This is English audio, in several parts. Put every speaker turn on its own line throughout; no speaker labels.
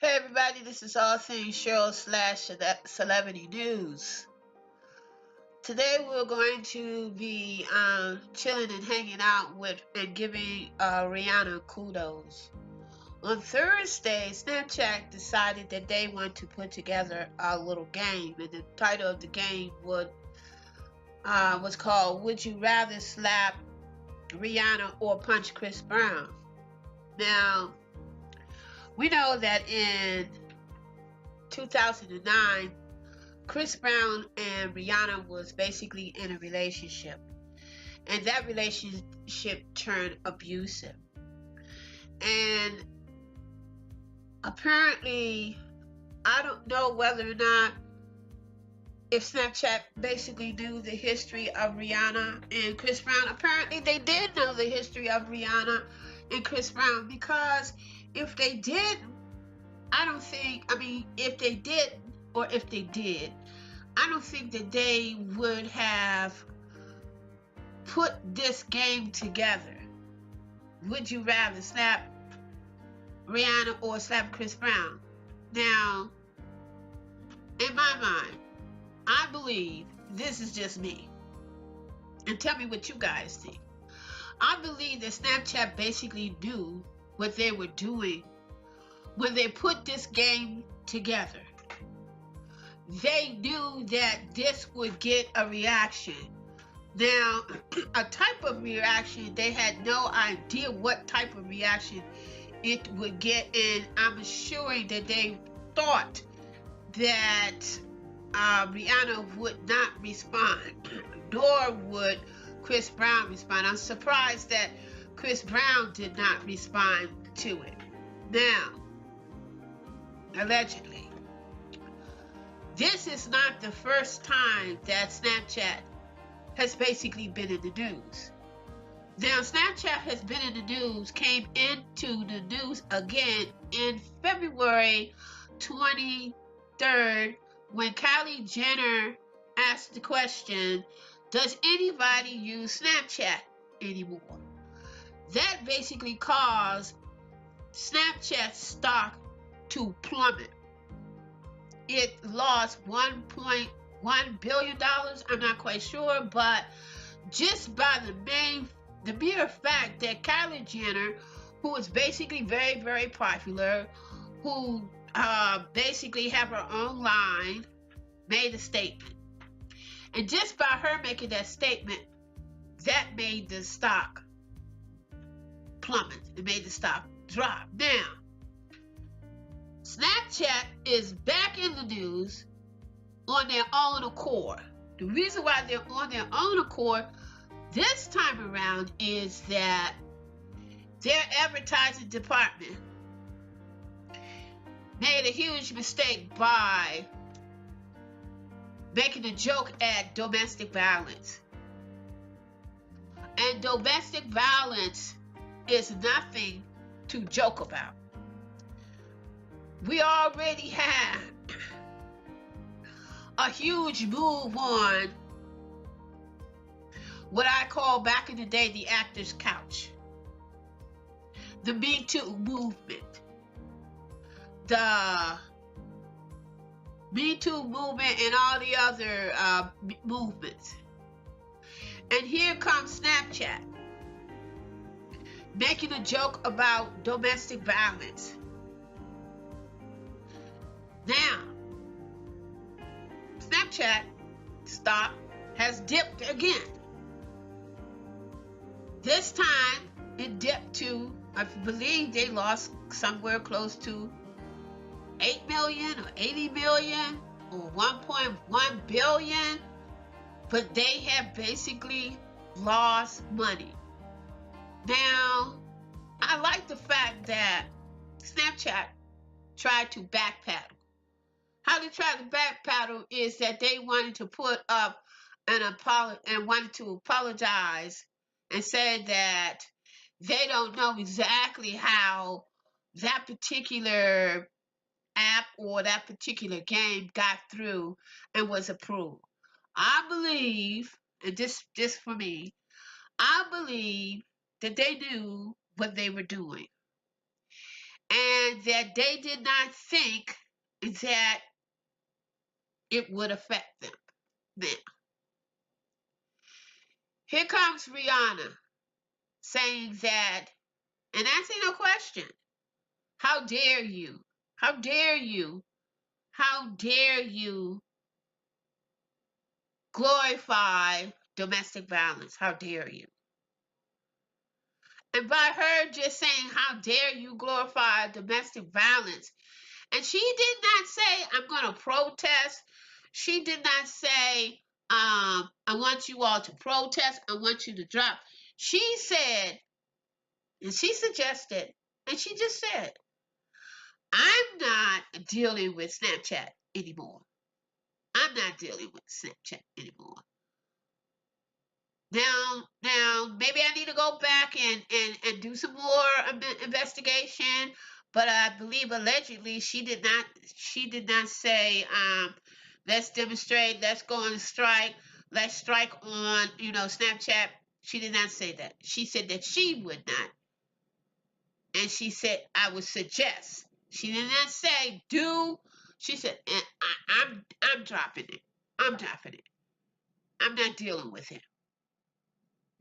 Hey everybody, this is All Things Cheryl slash Celebrity News. Today we're going to be chilling and hanging out with and giving Rihanna kudos. On Thursday, Snapchat decided that they want to put together a little game, and the title of the game was called "Would You Rather Slap Rihanna or Punch Chris Brown?" Now, we know that in 2009, Chris Brown and Rihanna was basically in a relationship, and that relationship turned abusive. And apparently, I don't know whether or not if Snapchat basically knew the history of Rihanna and Chris Brown. Apparently, they did know the history of Rihanna and Chris Brown, because if they didn't, if they did or if they did, I don't think that they would have put this game together. Would you rather slap Rihanna or slap Chris Brown? Now, in my mind, I believe, this is just me, and tell me what you guys think. I believe that Snapchat basically knew what they were doing when they put this game together. They knew that this would get a reaction. Now, a type of reaction, they had no idea what type of reaction it would get, and I'm assuring that they thought that Rihanna would not respond, nor would Chris Brown respond. I'm surprised that Chris Brown did not respond to it. Now, allegedly, this is not the first time that Snapchat has basically been in the news. Now, Snapchat has been in the news, came into the news again in February 23rd, when Kylie Jenner asked the question, does anybody use Snapchat anymore? That basically caused Snapchat stock to plummet. It lost $1.1 billion. I'm not quite sure, but just by the mere fact that Kylie Jenner, who is basically very, very popular, who basically have her own line, made a statement. And just by her making that statement, that made the stock plummet. It made the stock drop. Now, Snapchat is back in the news on their own accord. The reason why they're on their own accord this time around is that their advertising department made a huge mistake by making a joke at domestic violence. And domestic violence is nothing to joke about. We already have a huge move on what I call back in the day the actor's couch. The Me Too movement. The Me Too movement and all the other movements. And here comes Snapchat making a joke about domestic violence. Now, Snapchat stock has dipped again. This time it dipped to, I believe they lost somewhere close to 8 million or 80 million or 1.1 billion, but they have basically lost money. Now, I like the fact that Snapchat tried to backpedal. How they tried to backpedal is that they wanted to put up an apology and wanted to apologize and said that they don't know exactly how that particular app or that particular game got through and was approved. I believe, and this for me, I believe that they knew what they were doing. and that they did not think that it would affect them. Now, here comes Rihanna saying that, and answering a question. How dare you? How dare you? How dare you glorify domestic violence? How dare you? And by her just saying, how dare you glorify domestic violence, and she did not say, I'm going to protest. She did not say, I want you all to protest. I want you to drop. She said, and she suggested, and she just said, I'm not dealing with Snapchat anymore. I'm not dealing with Snapchat anymore. Now, maybe I need to go back and do some more investigation. But I believe allegedly she did not say let's demonstrate, let's go on strike, let's strike on Snapchat. She did not say that. She said that she would not, and she said I would suggest. She did not say do. She said I'm dropping it. I'm dropping it. I'm not dealing with it.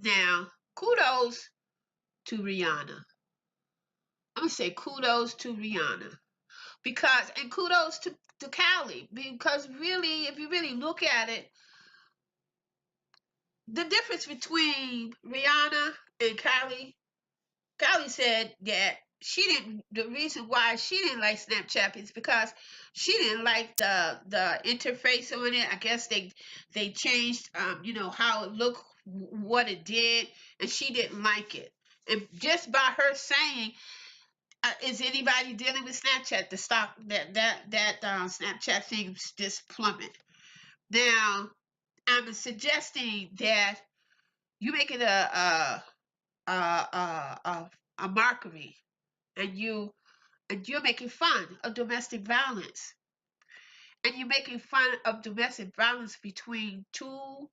Now, kudos to Rihanna. I'm gonna say kudos to Rihanna and kudos to Callie, because really, if you really look at it, the difference between Rihanna and Callie said that she didn't. The reason why she didn't like Snapchat is because she didn't like the interface on it. I guess they changed, how it looked, what it did, and she didn't like it. And just by her saying, is anybody dealing with Snapchat? The stock that Snapchat things just plummet. Now, I'm suggesting that you make it a mockery, and you're making fun of domestic violence, and you're making fun of domestic violence between two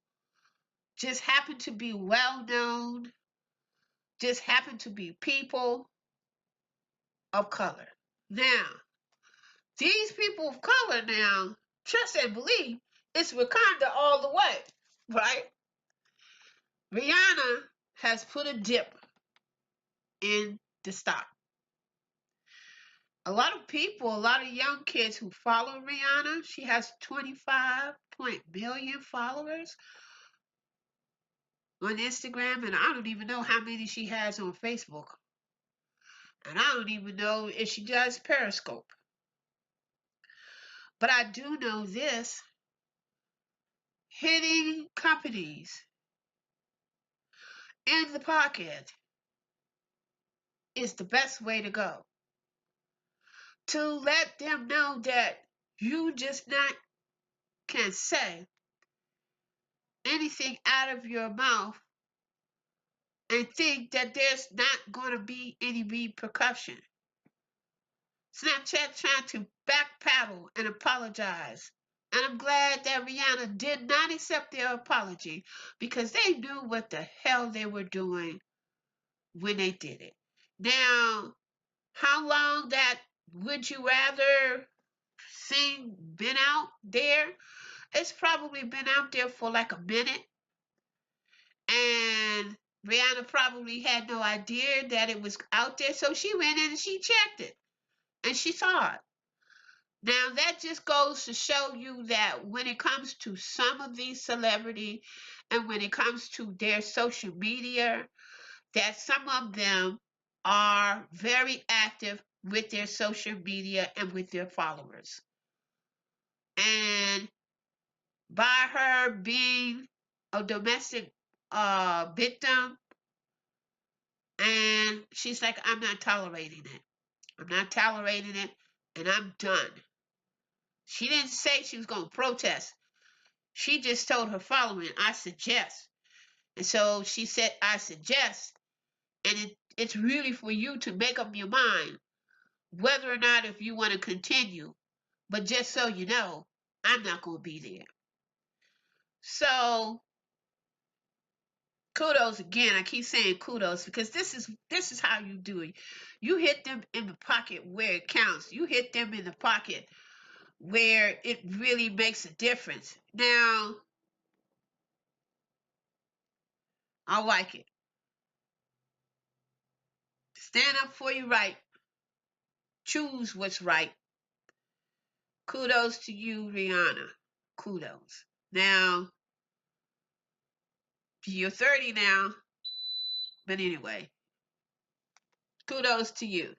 just happen to be well known, just happen to be people of color. Now, these people of color now, trust and believe, it's Wakanda all the way, right? Rihanna has put a dip in the stock. A lot of people, a lot of young kids who follow Rihanna, she has 25 million followers on Instagram, and I don't even know how many she has on Facebook. And I don't even know if she does Periscope. But I do know this: hitting companies in the pocket is the best way to go. To let them know that you just not can say anything out of your mouth and think that there's not going to be any repercussion. Snapchat trying to backpedal and apologize. And I'm glad that Rihanna did not accept their apology, because they knew what the hell they were doing when they did it. Now, how long that would you rather thing been out there? It's probably been out there for like a minute, and Rihanna probably had no idea that it was out there, so she went in and she checked it, and she saw it. Now, that just goes to show you that when it comes to some of these celebrities, and when it comes to their social media, that some of them are very active with their social media and with their followers. And by her being a domestic victim, and she's like, I'm not tolerating it. I'm not tolerating it, and I'm done. She didn't say she was going to protest. She just told her following, I suggest. And so she said, I suggest. And it's really for you to make up your mind whether or not if you want to continue. But just so you know, I'm not going to be there. So Kudos again. I keep saying kudos because this is how you do it. You hit them in the pocket where it counts. You hit them in the pocket where it really makes a difference. Now, I like it. Stand up for your right. Choose what's right. Kudos to you, Rihanna. Kudos. Now, you're 30 now, but anyway, kudos to you.